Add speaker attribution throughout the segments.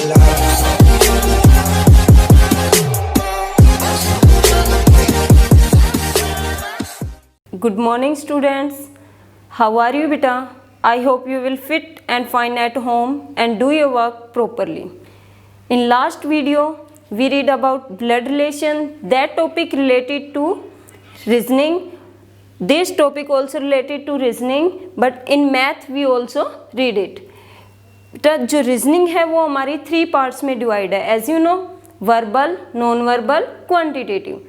Speaker 1: Good morning students. How are you beta? I hope you will fit and fine at home and do your work properly. In last video we read about blood relation, that topic related to reasoning. This topic also related to reasoning, but in math we also read it. बेटा जो reasoning है वो हमारी 3 parts में divide है, as you know, verbal, non verbal, quantitative.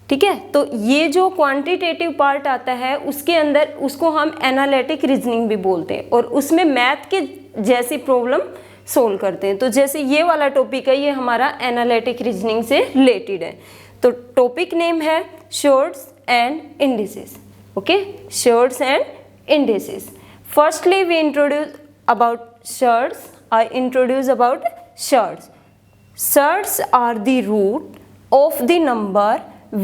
Speaker 1: ठीक है, तो ये जो क्वांटिटेटिव पार्ट आता है उसके अंदर उसको हम एनालिटिक रीजनिंग भी बोलते हैं और उसमें मैथ के जैसी प्रॉब्लम सोल्व करते हैं. तो जैसे ये वाला टॉपिक है ये हमारा एनालिटिक रीजनिंग से रिलेटेड है. तो टॉपिक नेम है surds and indices. Okay, surds and indices. Firstly we introduce about surds. I introduce about surds. Surds are the root of the number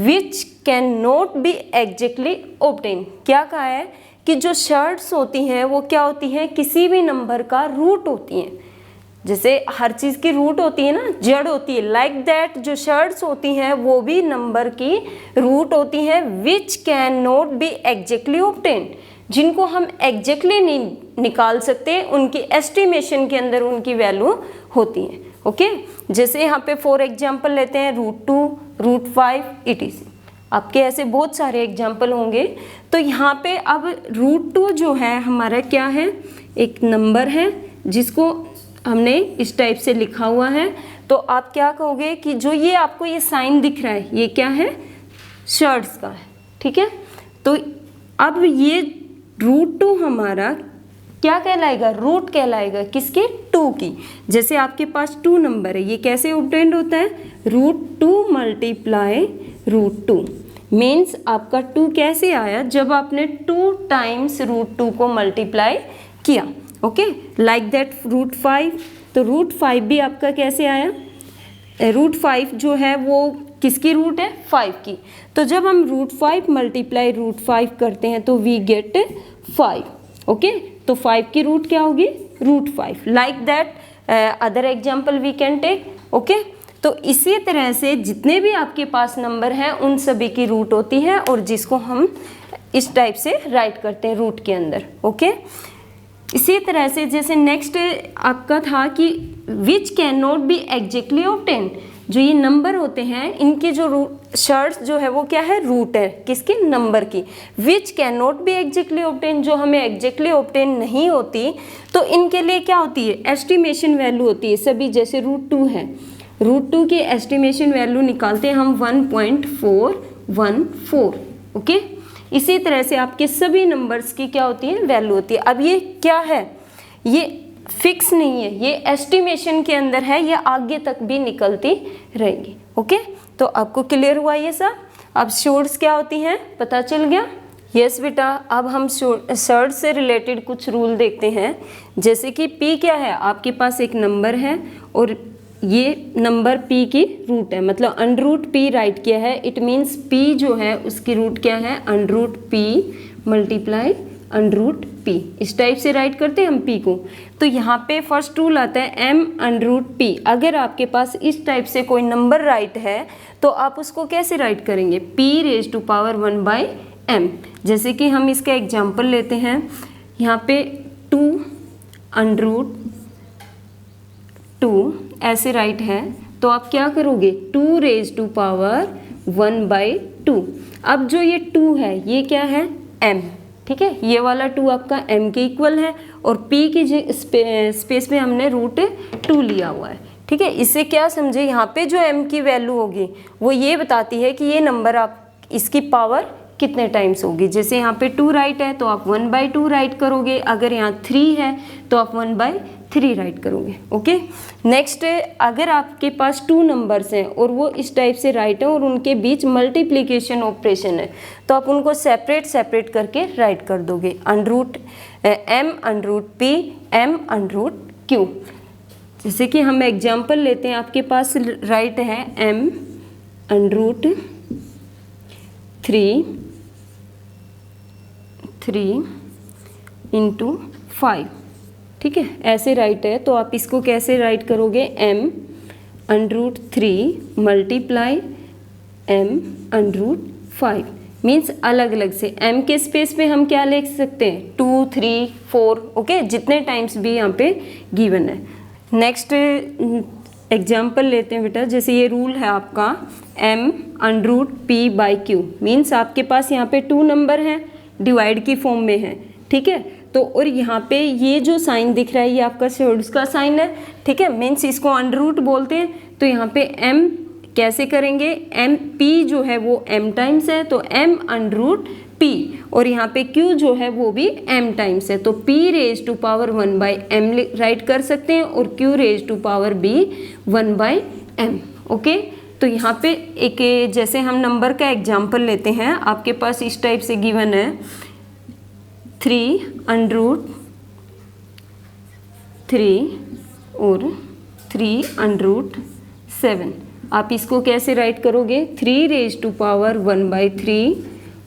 Speaker 1: which cannot be exactly obtained. क्या कहा है कि जो surds होती हैं वो क्या होती हैं, किसी भी नंबर का रूट होती हैं. जैसे हर चीज़ की रूट होती है ना, जड़ होती है, लाइक दैट जो शर्ट्स होती हैं वो भी नंबर की रूट होती हैं, which can not be exactly obtained, जिनको हम एग्जैक्टली नहीं निकाल सकते, उनकी एस्टिमेशन के अंदर उनकी वैल्यू होती है. ओके, जैसे यहाँ पे फॉर एग्जांपल लेते हैं √2, √5 etc. आपके ऐसे बहुत सारे एग्जांपल होंगे. तो यहाँ पे अब √2 जो है हमारा क्या है, एक नंबर है जिसको हमने इस टाइप से लिखा हुआ है. तो आप क्या कहोगे कि जो ये आपको ये साइन दिख रहा है ये क्या है, शर्ट्स का है. ठीक है, तो अब ये √2 हमारा क्या कहलाएगा, रूट कहलाएगा किसके, 2 की. जैसे आपके पास 2 नंबर है, ये कैसे ऑब्टेन्ड होता है, √2 मल्टीप्लाई √2 मीन्स आपका 2 कैसे आया, जब आपने 2 टाइम्स √2 को मल्टीप्लाई किया. Okay, like that √5. तो √5 भी आपका कैसे आया, √5 जो है वो किसकी रूट है, 5 की. तो जब हम √5 मल्टीप्लाई √5 करते हैं तो वी गेट 5. ओके, तो 5 की रूट क्या होगी, √5. Like that other example we can take. Okay, तो इसी तरह से जितने भी आपके पास नंबर हैं उन सभी की रूट होती है और जिसको हम इस टाइप से राइट करते हैं रूट के अंदर. ओके, इसी तरह से जैसे नेक्स्ट आपका था कि which can not be exactly obtain, जो ये नंबर होते हैं इनके जो शर्ट्स जो है वो क्या है, रूट है किसके, नंबर की. Which can not be exactly obtain, जो हमें एग्जैक्टली ऑब्टेन नहीं होती, तो इनके लिए क्या होती है, एस्टिमेशन वैल्यू होती है सभी. जैसे √2 है, √2 की एस्टिमेशन वैल्यू निकालते हैं हम 1.414. ओके, इसी तरह से आपके सभी नंबर्स की क्या होती है, वैल्यू होती है. अब ये क्या है, ये फिक्स नहीं है, ये एस्टिमेशन के अंदर है, ये आगे तक भी निकलती रहेगी. ओके, तो आपको क्लियर हुआ ये सब. अब शॉर्ट्स क्या होती हैं पता चल गया. यस बेटा, अब हम शॉर्ट से रिलेटेड कुछ रूल देखते हैं. जैसे कि P क्या है, आपके पास एक नंबर है और ये नंबर P की रूट है, मतलब √P राइट किया है. इट मीन्स P जो है उसकी रूट क्या है, √P मल्टीप्लाई √P. इस टाइप से राइट करते हैं हम P को. तो यहाँ पे फर्स्ट रूल आता है m√P. अगर आपके पास इस टाइप से कोई नंबर राइट है तो आप उसको कैसे राइट करेंगे, P⁻1/m. जैसे कि हम इसका एग्जाम्पल लेते हैं, यहाँ पे 2√2 ऐसे राइट है, तो आप क्या करोगे, 2⁻1/2. अब जो ये 2 है ये क्या है, m. ठीक है, ये वाला 2 आपका m के इक्वल है और P की स्पेस में हमने √2 लिया हुआ है. ठीक है, इससे क्या समझे, यहाँ पे जो m की वैल्यू होगी वो ये बताती है कि ये नंबर आप इसकी पावर कितने टाइम्स होगी. जैसे यहाँ पे 2 राइट है तो आप 1/2 राइट करोगे, अगर यहाँ 3 है तो आप 1/3 राइट करोगे. ओके, नेक्स्ट, अगर आपके पास 2 नंबर्स हैं और वो इस टाइप से राइट है और उनके बीच मल्टीप्लिकेशन ऑपरेशन है तो आप उनको सेपरेट करके राइट कर दोगे, m√P m√Q. जैसे कि हम एग्जाम्पल लेते हैं, आपके पास राइट है m√3 × 5. ठीक है, ऐसे राइट है, तो आप इसको कैसे राइट करोगे, m√3 मल्टीप्लाई m√5 मीन्स अलग अलग से m के स्पेस पे हम क्या लिख सकते हैं, 2, 3, 4, ओके, जितने टाइम्स भी यहाँ पे गिवन है। नेक्स्ट एग्जाम्पल लेते हैं बेटा, जैसे ये रूल है आपका m√p/q मीन्स आपके पास यहाँ पे 2 नंबर हैं, डिवाइड की फॉर्म में है, ठीक है, तो और यहाँ पे ये जो साइन दिख रहा है ये आपका शेड्स का साइन है, ठीक है, मीन्स इसको अंडर बोलते हैं। तो यहाँ पे m कैसे करेंगे, p जो है वो m टाइम्स है, तो m√p, और यहाँ पे q जो है वो भी m टाइम्स है, तो p⁻1/m राइट कर सकते हैं, और q⁻b 1/m, ओके। तो यहाँ पे एक जैसे हम नंबर का एग्जाम्पल लेते हैं, आपके पास इस टाइप से गिवन है 3√3 और 3√7। आप इसको कैसे राइट करोगे, 3⁻1/3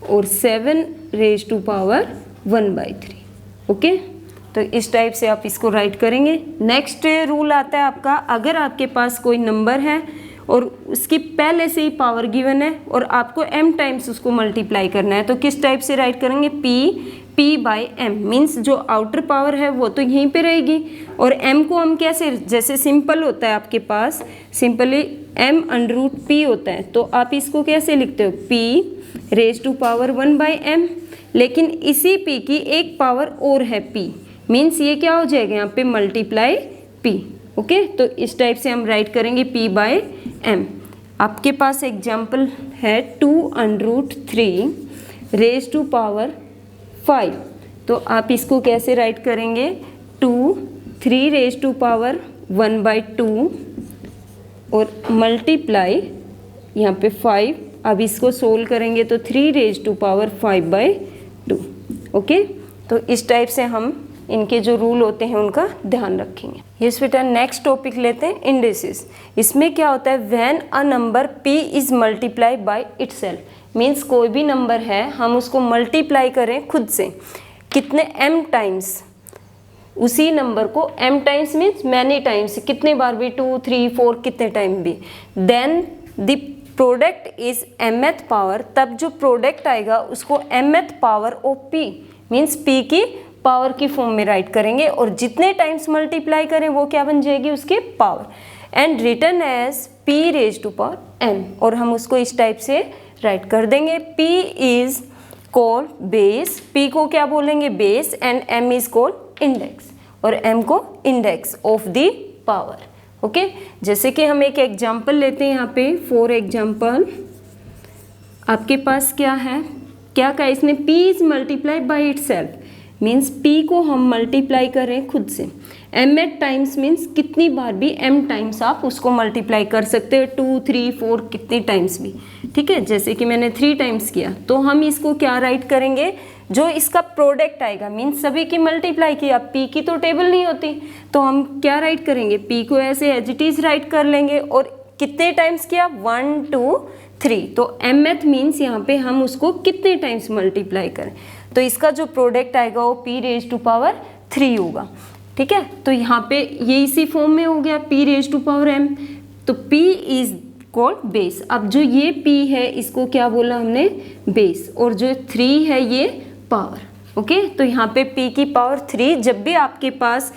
Speaker 1: और 7⁻1/3, ओके। तो इस टाइप से आप इसको राइट करेंगे। नेक्स्ट रूल आता है आपका, अगर आपके पास कोई नंबर है और उसकी पहले से ही पावर गिवन है और आपको m टाइम्स उसको मल्टीप्लाई करना है, तो किस टाइप से राइट करेंगे, p/m मीन्स जो आउटर पावर है वो तो यहीं पे रहेगी, और m को हम कैसे, जैसे सिंपल होता है आपके पास, सिंपली m√p होता है, तो आप इसको कैसे लिखते हो, p⁻1/m, लेकिन इसी p की एक पावर और है p, मीन्स ये क्या हो जाएगा यहाँ पे मल्टीप्लाई p, ओके। तो इस टाइप से हम राइट करेंगे p/m। आपके पास एग्जाम्पल है 2√3⁵, तो आप इसको कैसे राइट करेंगे, 3⁻1/2 और मल्टीप्लाई यहाँ पे 5, अब इसको सोल्व करेंगे तो 3⁵5/2, ओके। तो इस टाइप से हम इनके जो रूल होते हैं उनका ध्यान रखेंगे। यस बेटा, नेक्स्ट टॉपिक लेते हैं इंडिसेस। इसमें क्या होता है, when a number p is multiply by itself, means कोई भी नंबर है हम उसको मल्टीप्लाई करें खुद से, कितने m टाइम्स, उसी नंबर को m times means many times, कितने बार भी, 2, 3, 4, कितने टाइम भी, then the product is mth power, तब जो प्रोडक्ट आएगा उसको mth power of p means p की पावर की फॉर्म में राइट करेंगे, और जितने टाइम्स मल्टीप्लाई करें वो क्या बन जाएगी उसके power, and return as p⁻m, और हम उसको इस टाइप से राइट कर देंगे। p is called base, p को क्या बोलेंगे base, and m is called index, और m को index of the power, okay. जैसे कि हम एक एग्जांपल लेते हैं यहाँ पे, फॉर एग्जांपल आपके पास क्या है, क्या कहा इसने, p is multiply by itself, means p को हम मल्टीप्लाई करें खुद से, m टाइम्स मीन्स कितनी बार भी m टाइम्स आप उसको मल्टीप्लाई कर सकते हो, 2, 3, 4 कितने टाइम्स भी, ठीक है। जैसे कि मैंने 3 टाइम्स किया, तो हम इसको क्या राइट करेंगे, जो इसका प्रोडक्ट आएगा, मीन्स सभी की मल्टीप्लाई की, अब p की तो टेबल नहीं होती, तो हम क्या राइट करेंगे, p को ऐसे एज इट इज राइट कर लेंगे, और कितने टाइम्स किया, 1, 2, 3, तो mth मीन्स यहाँ पे हम उसको कितने टाइम्स मल्टीप्लाई करें, तो इसका जो प्रोडक्ट आएगा वो p⁻3 होगा, ठीक है। तो यहाँ पे ये इसी फॉर्म में हो गया p⁻m, तो p इज कॉल्ड बेस। अब जो ये p है इसको क्या बोला हमने, बेस, और जो 3 है ये पावर, ओके। तो यहाँ पे p की पावर 3, जब भी आपके पास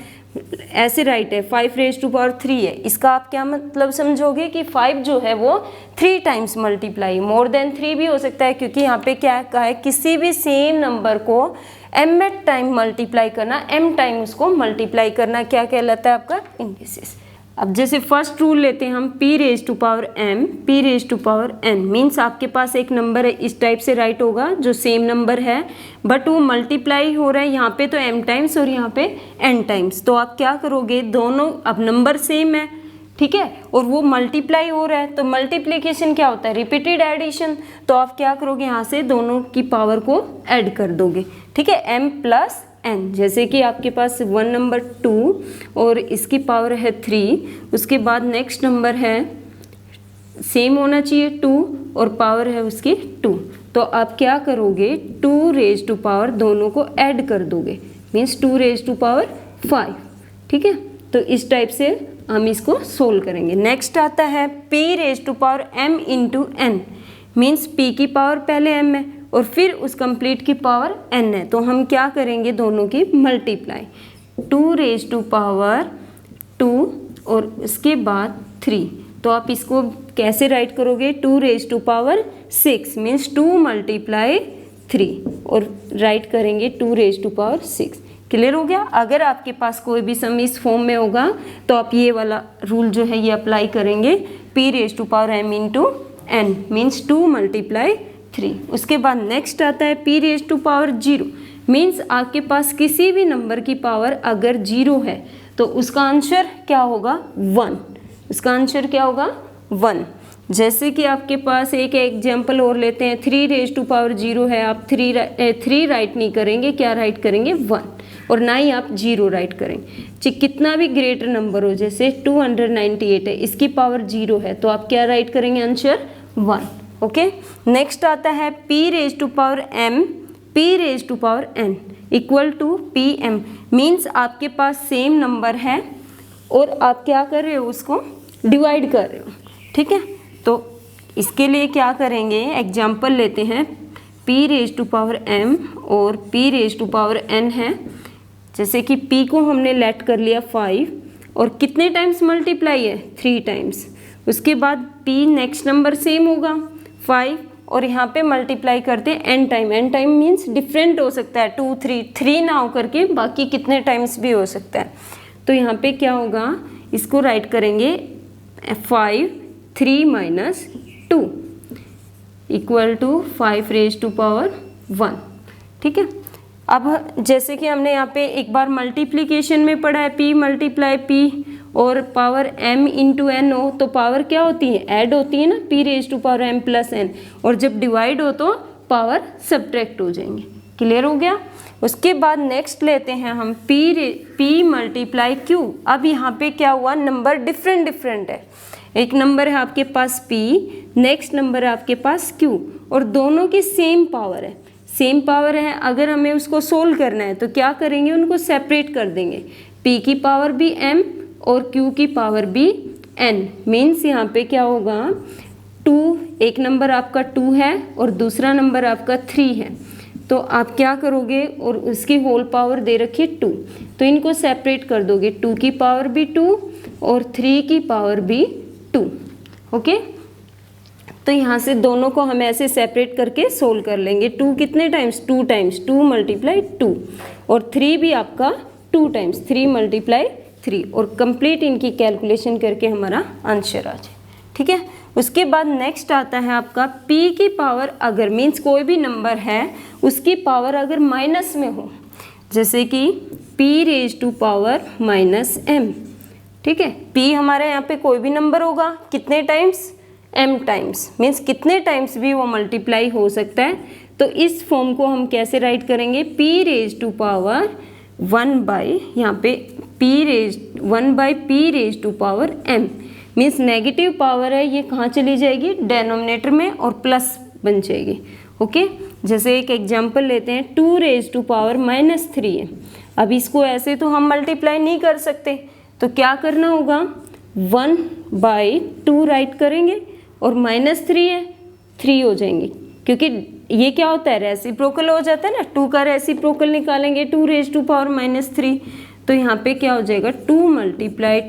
Speaker 1: ऐसे राइट है 5⁻3 है, इसका आप क्या मतलब समझोगे कि 5 जो है वो 3 टाइम्स मल्टीप्लाई, मोर देन 3 भी हो सकता है, क्योंकि यहाँ पे क्या कहा है, किसी भी सेम नंबर को m टाइम मल्टीप्लाई करना, m टाइम उसको मल्टीप्लाई करना क्या कहलाता है आपका, इंडिसेस। अब जैसे फर्स्ट रूल लेते हैं हम, p⁻m, p⁻n मीन्स आपके पास एक नंबर है, इस टाइप से राइट होगा, जो सेम नंबर है बट वो मल्टीप्लाई हो रहा है यहाँ पे तो m टाइम्स और यहाँ पे n टाइम्स, तो आप क्या करोगे, दोनों अब नंबर सेम है, ठीक है, और वो मल्टीप्लाई हो रहा है, तो मल्टीप्लिकेशन क्या होता है, रिपीटेड एडिशन, तो आप क्या करोगे, यहाँ से दोनों की पावर को ऐड कर दोगे, ठीक है, m+n, जैसे कि आपके पास 1 नंबर 2 और इसकी पावर है 3, उसके बाद नेक्स्ट नंबर है सेम होना चाहिए 2 और पावर है उसकी 2, तो आप क्या करोगे, 2 रेज टू पावर दोनों को ऐड कर दोगे, मीन्स 2 रेज टू पावर 5, ठीक है, तो इस टाइप से हम इसको सोल्व करेंगे। नेक्स्ट आता है p raise to power m into n, means p की पावर पहले m है और फिर उस कंप्लीट की पावर n है, तो हम क्या करेंगे दोनों की मल्टीप्लाई, 2 रेज टू पावर 2 और उसके बाद 3, तो आप इसको कैसे राइट करोगे, 2 raise to power 6 means 2 multiply 3 और राइट करेंगे 2 रेज टू पावर 6। क्लियर हो गया। अगर आपके पास कोई भी सम इस फॉर्म में होगा तो आप ये वाला रूल जो है ये अप्लाई करेंगे, p raise to power m into n means 2 multiply 3। उसके बाद नेक्स्ट आता है p raise to power 0, means आपके पास किसी भी नंबर की पावर अगर 0 है तो उसका आंसर क्या होगा 1, उसका आंसर क्या होगा 1। जैसे कि आपके पास एक एग्जाम्पल और लेते हैं, 3 रेज टू पावर 0 है, आप 3 राइट नहीं करेंगे, क्या राइट करेंगे 1, और ना ही आप 0 राइट करेंगे। कितना भी ग्रेटर नंबर हो, जैसे 298 है, इसकी पावर 0 है तो आप क्या राइट करेंगे आंसर 1। ओके, नेक्स्ट आता है p raise to power m p raise to power n equal to pm, means आपके पास सेम नंबर है और आप क्या कर रहे हो उसको डिवाइड कर रहे हो, ठीक है। तो इसके लिए क्या करेंगे, एग्जाम्पल लेते हैं, p raise to power m और p raise to power n है। जैसे कि p को हमने लेट कर लिया 5 और कितने टाइम्स मल्टीप्लाई है 3 टाइम्स, उसके बाद p नेक्स्ट नंबर सेम होगा 5 और यहाँ पे मल्टीप्लाई करते हैं n time, n time means different हो सकता है 2 3 ना हो करके बाकी कितने टाइम्स भी हो सकता है। तो यहाँ पे क्या होगा, इसको राइट करेंगे 5 3 minus 2 equal to 5 raise to power 1, ठीक है। अब जैसे कि हमने यहाँ पे एक बार मल्टीप्लिकेशन में पढ़ा है, p मल्टीप्लाई p और पावर m इंटू n हो तो पावर क्या होती है, ऐड होती है ना, p raise to power m plus n, और जब डिवाइड हो तो पावर सब्ट्रैक्ट हो जाएंगे। क्लियर हो गया। उसके बाद नेक्स्ट लेते हैं हम p मल्टीप्लाई q। अब यहाँ पे क्या हुआ, नंबर डिफरेंट है, एक नंबर है आपके पास p, नेक्स्ट नंबर है आपके पास q और दोनों की सेम पावर है, सेम पावर है। अगर हमें उसको सोल्व करना है तो क्या करेंगे, उनको सेपरेट कर देंगे, p की पावर भी m और q की पावर भी n, मीन्स यहाँ पे क्या होगा 2, एक नंबर आपका 2 है और दूसरा नंबर आपका 3 है, तो आप क्या करोगे, और उसकी होल पावर दे रखी है 2, तो इनको सेपरेट कर दोगे, 2 की पावर भी 2 और 3 की पावर भी 2। ओके, तो यहाँ से दोनों को हम ऐसे सेपरेट करके सोल्व कर लेंगे। 2 कितने टाइम्स, 2 टाइम्स, 2 मल्टीप्लाई 2 और 3 भी आपका 2 टाइम्स, 3 मल्टीप्लाई 3 और कंप्लीट इनकी कैलकुलेशन करके हमारा आंसर आ जाए, ठीक है। उसके बाद नेक्स्ट आता है आपका p की पावर, अगर मीन्स कोई भी नंबर है उसकी पावर अगर माइनस में हो, जैसे कि p raise to power minus m, ठीक है। p हमारे यहाँ पे कोई भी नंबर होगा, कितने टाइम्स, m टाइम्स, मीन्स कितने टाइम्स भी वो मल्टीप्लाई हो सकता है। तो इस फॉर्म को हम कैसे राइट करेंगे, p raise to power 1 by, यहाँ पे 1 by p raise to power m, means negative power है, ये कहाँ चली जाएगी, डेनोमिनेटर में और प्लस बन जाएगी। ओके, जैसे एक एग्जांपल लेते हैं, 2 रेज टू पावर माइनस 3 है। अब इसको ऐसे तो हम मल्टीप्लाई नहीं कर सकते, तो क्या करना होगा, 1 बाई 2 राइट करेंगे और माइनस 3 है, 3 हो जाएंगे, क्योंकि ये क्या होता है, रेसिप्रोकल हो जाता है ना, 2 का रेसिप्रोकल निकालेंगे 2 रेज टू पावर माइनस 3, तो यहाँ पे क्या हो जाएगा 2 मल्टीप्लाई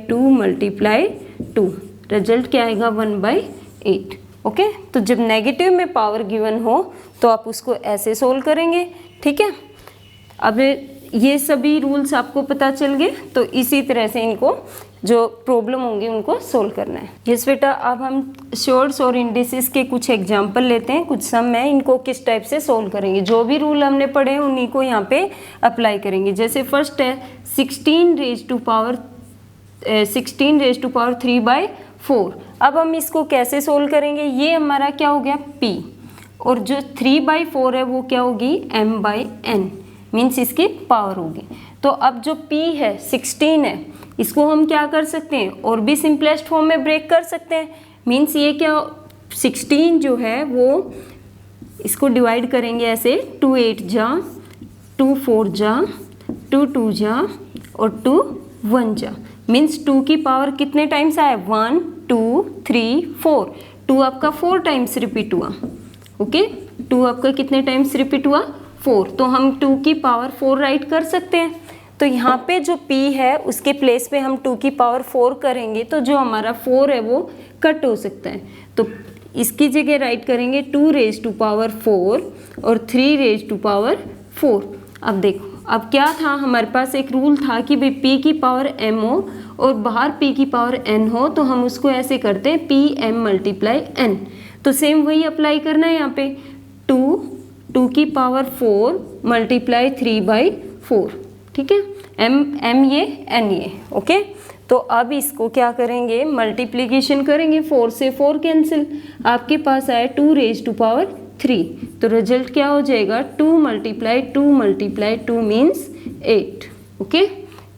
Speaker 1: 2, रिजल्ट क्या आएगा 1/8। ओके, तो जब नेगेटिव में पावर गिवन हो तो आप उसको ऐसे सोल्व करेंगे, ठीक है। अब ये सभी रूल्स आपको पता चल गए, तो इसी तरह से इनको जो प्रॉब्लम होंगी उनको सोल्व करना है। यस बेटा, अब हम शॉर्ट्स और इंडिसेस के कुछ एग्जांपल लेते हैं, कुछ सम है, इनको किस टाइप से सोल्व करेंगे, जो भी रूल हमने पढ़े हैं उन्हीं को यहाँ पे अप्लाई करेंगे। जैसे फर्स्ट है 16 रेज टू पावर 3/4। अब हम इसको कैसे सोल्व करेंगे, ये हमारा क्या हो गया p, और जो 3/4 है वो क्या होगी m/n, मीन्स इसकी पावर होगी। तो अब जो p है 16 है, इसको हम क्या कर सकते हैं, और भी सिंपलेस्ट फॉर्म में ब्रेक कर सकते हैं, मीन्स ये क्या 16 जो है वो इसको डिवाइड करेंगे ऐसे, 2 8 जा, 2 4 जा, 2 2 जा और 2 1 जा मीन्स 2 की पावर कितने टाइम्स आया 1 2 3 4 2 आपका 4 टाइम्स रिपीट हुआ। ओके 2 आपका कितने टाइम्स रिपीट हुआ 4, तो हम 2 की पावर 4 राइट कर सकते हैं। तो यहाँ पे जो p है उसके प्लेस पे हम 2 की पावर 4 करेंगे तो जो हमारा 4 है वो कट हो सकता है, तो इसकी जगह राइट करेंगे 2 रेज टू पावर 4 और 3 रेज टू पावर 4। अब देखो अब क्या था, हमारे पास एक रूल था कि भाई p की पावर m हो और बाहर p की पावर n हो, तो हम उसको ऐसे करते हैं pm मल्टीप्लाई n। तो सेम वही अप्लाई करना है यहाँ पे 2 की पावर 4 मल्टीप्लाई 3/4, ठीक है, m ये n ये। ओके तो अब इसको क्या करेंगे मल्टीप्लिकेशन करेंगे, 4 से 4 कैंसिल, आपके पास आया 2 रेज टू पावर 3, तो रिजल्ट क्या हो जाएगा 2 मल्टीप्लाई 2 मीन्स 8। ओके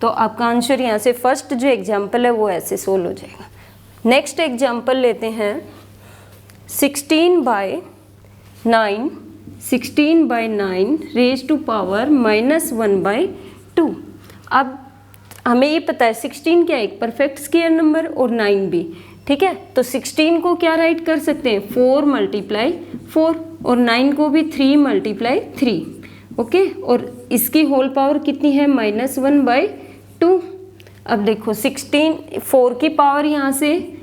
Speaker 1: तो आपका आंसर यहाँ से फर्स्ट जो एग्जाम्पल है वो ऐसे सोल्व हो जाएगा। नेक्स्ट एग्जाम्पल लेते हैं 16/9 रेज टू पावर -1/2। अब हमें ये पता है 16 क्या है, एक परफेक्ट स्क्वायर नंबर और 9 भी, ठीक है, तो 16 को क्या राइट कर सकते हैं 4 मल्टीप्लाई 4 और 9 को भी 3 मल्टीप्लाई 3। ओके और इसकी होल पावर कितनी है -1/2। अब देखो 16 4 की पावर यहाँ से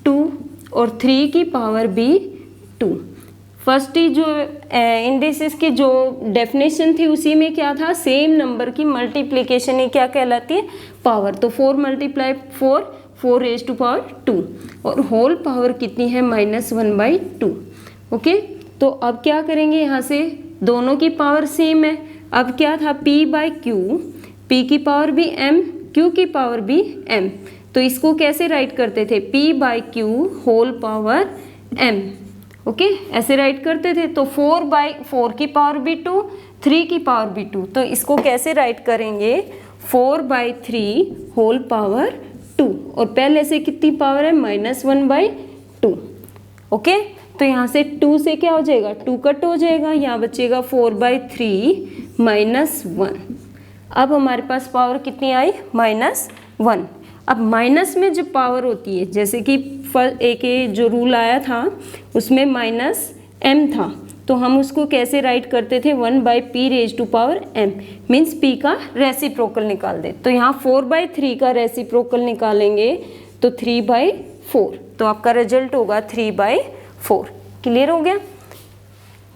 Speaker 1: 2 और 3 की पावर भी 2। फर्स्ट ही जो इंडिसेस की जो डेफिनेशन थी उसी में क्या था, सेम नंबर की मल्टीप्लिकेशन ही क्या कहलाती है पावर, तो 4 मल्टीप्लाई 4 रेज टू पावर 2 और होल पावर कितनी है -1/2। ओके तो अब क्या करेंगे, यहाँ से दोनों की पावर सेम है। अब क्या था p/q, p की पावर भी m, q की पावर भी m, तो इसको कैसे राइट करते थे p/q whole power m। Okay ऐसे राइट करते थे, तो 4/4 की पावर भी 2, 3 की पावर भी 2, तो इसको कैसे राइट करेंगे 4/3 होल पावर 2 और पहले से कितनी पावर है -1/2। ओके तो यहाँ से 2 से क्या हो जाएगा 2 कट हो जाएगा, यहाँ बचेगा 4/3 -1। अब हमारे पास पावर कितनी आई -1। अब माइनस में जो पावर होती है, जैसे कि एक जो रूल आया था उसमें -m था, तो हम उसको कैसे राइट करते थे 1/p raise to power m means p का रेसिप्रोकल निकाल दे। तो यहाँ 4/3 का रेसिप्रोकल निकालेंगे तो 3/4, तो आपका रिजल्ट होगा 3/4। क्लियर हो गया।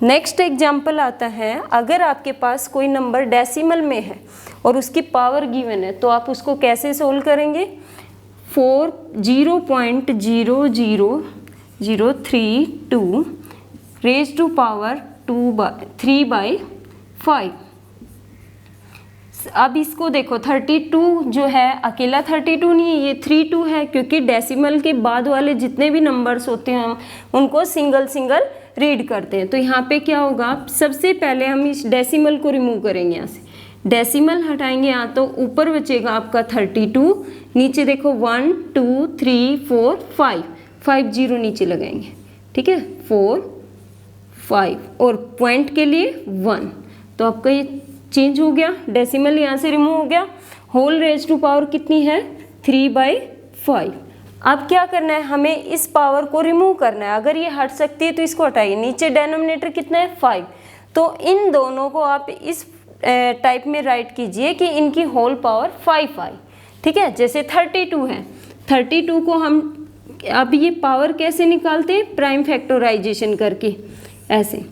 Speaker 1: नेक्स्ट एग्जाम्पल आता है, अगर आपके पास कोई नंबर डेसिमल में है और उसकी पावर गिवन है तो आप उसको कैसे सोल्व करेंगे 0.00032 रेज टू पावर 3/5। अब इसको देखो 32 जो है अकेला 32 नहीं है, ये 32 है, क्योंकि डेसिमल के बाद वाले जितने भी नंबर्स होते हैं हम उनको सिंगल सिंगल रीड करते हैं। तो यहाँ पे क्या होगा, सबसे पहले हम इस डेसिमल को रिमूव करेंगे, यहाँ से डेसिमल हटाएंगे, यहाँ तो ऊपर बचेगा आपका 32, नीचे देखो 1 2 3 4 5 0 नीचे लगाएंगे, ठीक है 4 5 और पॉइंट के लिए 1, तो आपका ये चेंज हो गया, डेसिमल यहाँ से रिमूव हो गया। होल रेज टू पावर कितनी है 3/5। अब क्या करना है, हमें इस पावर को रिमूव करना है, अगर ये हट सकती है तो इसको हटाइए, नीचे डेनोमिनेटर कितना है 5, तो इन दोनों को आप इस टाइप में राइट कीजिए कि इनकी होल पावर 5 आई, ठीक है। जैसे 32 है, 32 को हम अब ये पावर कैसे निकालते हैं प्राइम फैक्टराइजेशन करके, ऐसे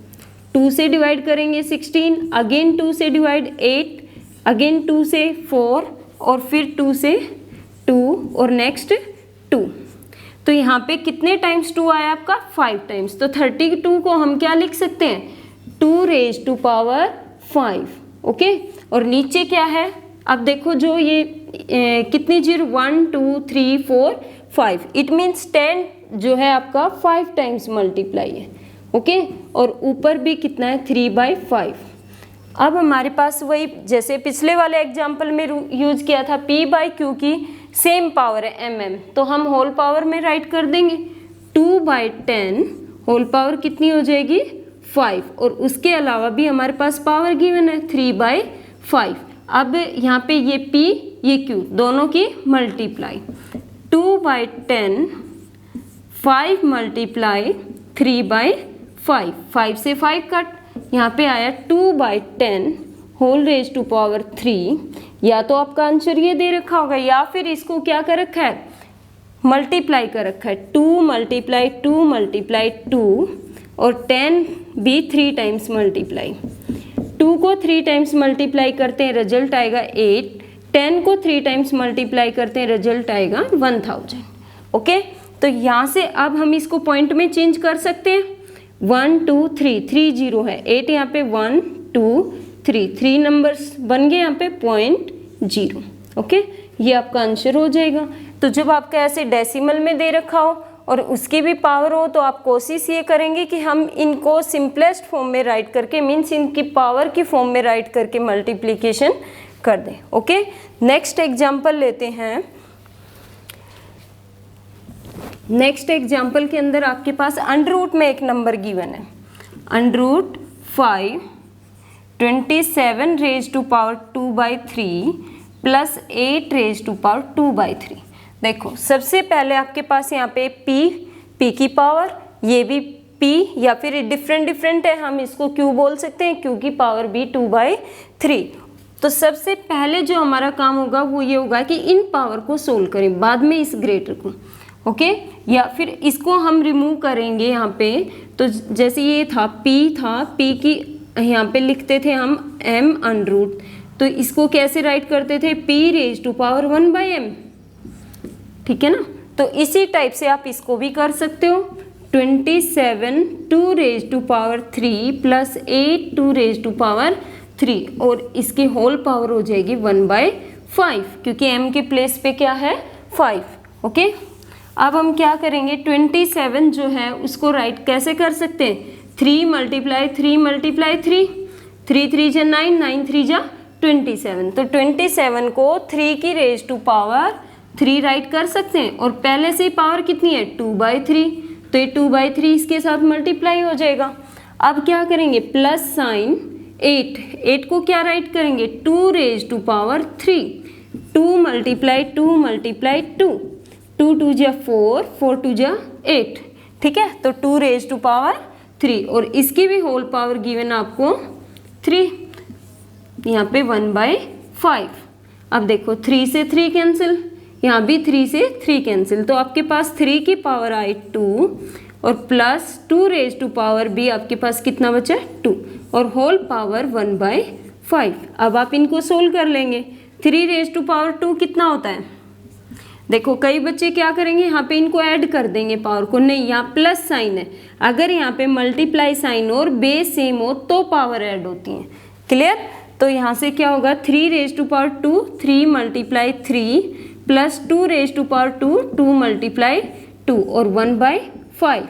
Speaker 1: 2 से डिवाइड करेंगे 16, अगेन 2 से डिवाइड 8, अगेन 2 से 4 और फिर 2 से 2 और नेक्स्ट 2, तो यहाँ पे कितने टाइम्स 2 आया आपका 5 टाइम्स, तो 32 को हम क्या लिख सकते हैं 2 रेज टू पावर 5। ओके और नीचे क्या है, अब देखो जो ये कितनी जीरो 1 2 3 4 5, इट मीन्स 10 जो है आपका 5 टाइम्स मल्टीप्लाई है। ओके और ऊपर भी कितना है 3/5। अब हमारे पास वही जैसे पिछले वाले एग्जाम्पल में यूज किया था p/q की सेम पावर है mm, तो हम होल पावर में राइट कर देंगे 2/10, होल पावर कितनी हो जाएगी 5, और उसके अलावा भी हमारे पास पावर गिवन है 3/5। अब यहाँ पे ये p ये q, दोनों की मल्टीप्लाई। 2/10, 5 मल्टीप्लाई 3/5, 5 से 5 कट, यहाँ पे आया 2/10 होल रेज टू पावर 3। या तो आपका आंसर ये दे रखा होगा या फिर इसको क्या कर रखा है, मल्टीप्लाई कर रखा है। 2 मल्टीप्लाई 2 मल्टीप्लाई 2 और 10 भी 3 टाइम्स मल्टीप्लाई। 2 को 3 टाइम्स मल्टीप्लाई करते हैं, रिजल्ट आएगा 8। 10 को 3 टाइम्स मल्टीप्लाई करते हैं, रिजल्ट आएगा 1000। ओके, तो यहाँ से अब हम इसको पॉइंट में चेंज कर सकते हैं। 1 2 3, 3 0 है, 8 यहाँ पे 1 2 3, 3 नंबर्स बन गए यहाँ पे 0.0। ओके, ये आपका आंसर हो जाएगा। तो जब आपका ऐसे डेसिमल में दे रखा हो और उसकी भी पावर हो तो आप कोशिश ये करेंगे कि हम इनको सिंपलेस्ट फॉर्म में राइट करके, मीन्स इनकी पावर की फॉर्म में राइट करके मल्टीप्लिकेशन कर दें। ओके, नेक्स्ट एग्जाम्पल लेते हैं। नेक्स्ट एग्जाम्पल के अंदर आपके पास अंडर रूट में एक नंबर गिवन है, under root 5 27 raise to power 2/3 plus 8 raise to power 2/3। देखो, सबसे पहले आपके पास यहाँ पे p की पावर, ये भी p या फिर डिफरेंट है, हम इसको q बोल सकते हैं, q की पावर भी 2/3। तो सबसे पहले जो हमारा काम होगा वो ये होगा कि इन पावर को सोल्व करें, बाद में इस ग्रेटर को। ओके, या फिर इसको हम रिमूव करेंगे यहाँ पे। तो जैसे ये था p की यहाँ पे लिखते थे हम m अंडर रूट, तो इसको कैसे राइट करते थे, p raise to power 1/m। ठीक है ना, तो इसी टाइप से आप इसको भी कर सकते हो। 27 2 raise to power 3 plus 8 2 raise to power 3 और इसकी होल पावर हो जाएगी 1/5, क्योंकि m के प्लेस पे क्या है 5। ओके, अब हम क्या करेंगे, 27 जो है उसको राइट कैसे कर सकते हैं, 3 मल्टीप्लाई 3 मल्टीप्लाई 3, 3 3 जा 9, 9 3 जा 27। तो 27 को 3 की रेज टू पावर 3 राइट कर सकते हैं और पहले से पावर कितनी है 2/3, तो ये 2/3 इसके साथ मल्टीप्लाई हो जाएगा। अब क्या करेंगे, प्लस साइन 8 को क्या राइट करेंगे, 2 raise to power 3, 2 multiply 2 multiply 2, 2 2 जा 4, 4 2 जा 8। ठीक है, तो 2 रेज टू पावर 3 और इसकी भी होल पावर गिवन आपको 3, यहाँ पे 1/5। अब देखो 3 से 3 कैंसिल, यहाँ भी 3 से 3 कैंसिल, तो आपके पास 3 की पावर आई 2 और प्लस 2 रेज टू पावर भी आपके पास कितना बचा 2 और होल पावर 1/5। अब आप इनको सोल्व कर लेंगे। 3 रेज टू पावर 2 कितना होता है, देखो कई बच्चे क्या करेंगे, यहाँ पे इनको ऐड कर देंगे पावर को, नहीं यहाँ प्लस साइन है। अगर यहाँ पे मल्टीप्लाई साइन और बेस सेम हो तो पावर ऐड होती है। क्लियर, तो यहाँ से क्या होगा, 3 raise to power 2, 3 multiply 3 plus 2 raise to power 2, 2 multiply 2 और 1/5।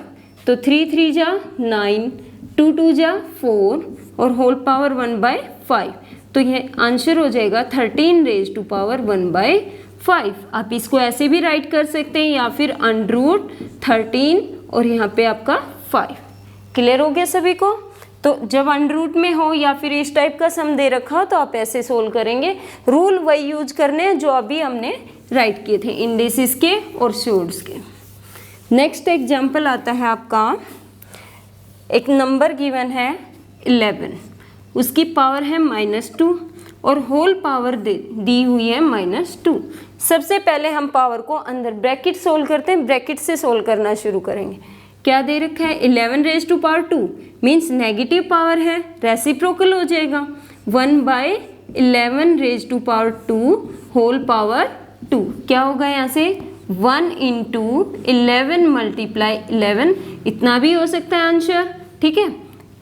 Speaker 1: तो 3 3 जा 9, 2 2 जा 4 और होल पावर 1/5। तो यह आंसर हो जाएगा 13 रेज टू पावर 1/5। आप इसको ऐसे भी राइट कर सकते हैं या फिर अंडर रूट 13 और यहाँ पे आपका 5। क्लियर हो गया सभी को। तो जब अंडर रूट में हो या फिर इस टाइप का सम दे रखा हो तो आप ऐसे सोल्व करेंगे। रूल वही यूज करने हैं जो अभी हमने राइट किए थे, इंडिसेस के और स्योर्ड्स के। नेक्स्ट एग्जाम्पल आता है आपका, एक नंबर गिवन है 11, उसकी पावर है -2 और होल पावर दी हुई है -2। सबसे पहले हम पावर को अंदर ब्रैकेट सोल्व करते हैं, ब्रैकेट से सोल्व करना शुरू करेंगे। क्या दे रखा है, 11 raise to power 2 means negative power है, रेसिप्रोकल हो जाएगा 1/11 raise to power 2 whole power 2। क्या होगा यहाँ से 1 इंटू 11 मल्टीप्लाई 11, इतना भी हो सकता है आंसर। ठीक है,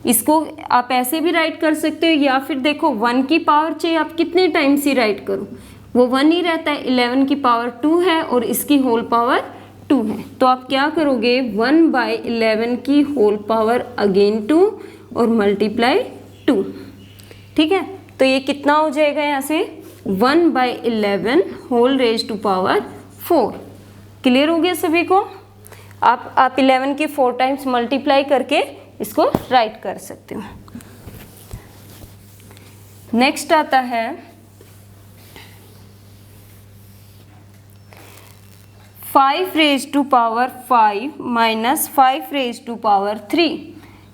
Speaker 1: इसको आप ऐसे भी राइट कर सकते हो या फिर देखो 1 की पावर चाहिए आप कितने टाइम्स ही राइट करो, वो 1 ही रहता है। 11 की पावर 2 है और इसकी होल पावर 2 है, तो आप क्या करोगे 1/11 की होल पावर अगेन 2 और मल्टीप्लाई 2। ठीक है, तो ये कितना हो जाएगा यहाँ से 1/11 whole raise to power 4। Clear हो गया सभी को। आप 11 की 4 टाइम्स मल्टीप्लाई करके इसको राइट कर सकते हो। नेक्स्ट आता है 5 raise to power 5 minus 5 raise to power 3।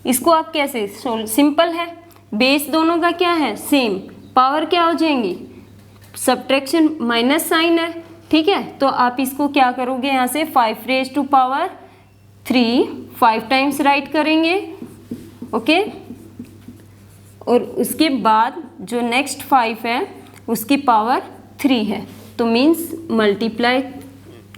Speaker 1: इसको आप कैसे सोल्व, सिंपल है, बेस दोनों का क्या है सेम, पावर क्या हो जाएंगी, सब्ट्रैक्शन माइनस साइन है, ठीक है। तो आप इसको क्या करोगे, यहाँ से 5 raise to power 3 5 times write करेंगे, ओके। और उसके बाद जो नेक्स्ट 5 है उसकी पावर 3 है, तो मीन्स मल्टीप्लाई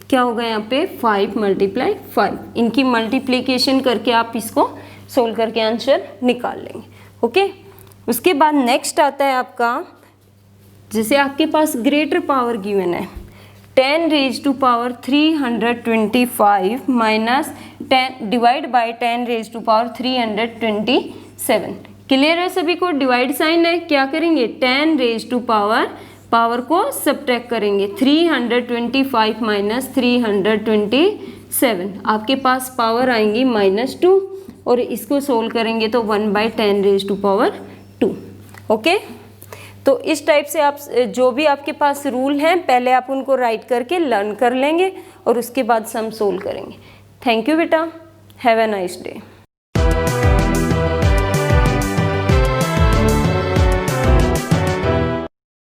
Speaker 1: क्या होगा यहाँ पे 5 मल्टीप्लाई 5, इनकी मल्टीप्लिकेशन करके आप इसको सोल्व करके आंसर निकाल लेंगे, ओके। उसके बाद नेक्स्ट आता है आपका, जैसे आपके पास ग्रेटर पावर गिवन है 10 raise to power 325 minus 10 divide by 10 raise to power 327। Clear है सभी को, डिवाइड साइन है, क्या करेंगे 10 रेज टू पावर को सब्ट्रैक्ट करेंगे, 325 माइनस 327, आपके पास पावर आएंगी -2 और इसको सोल्व करेंगे तो 1/10 रेज टू पावर 2, ओके। तो इस टाइप से आप जो भी आपके पास रूल हैं पहले आप उनको राइट करके लर्न कर लेंगे और उसके बाद सम सोल्व करेंगे। थैंक यू बेटा, हैव अ नाइस डे।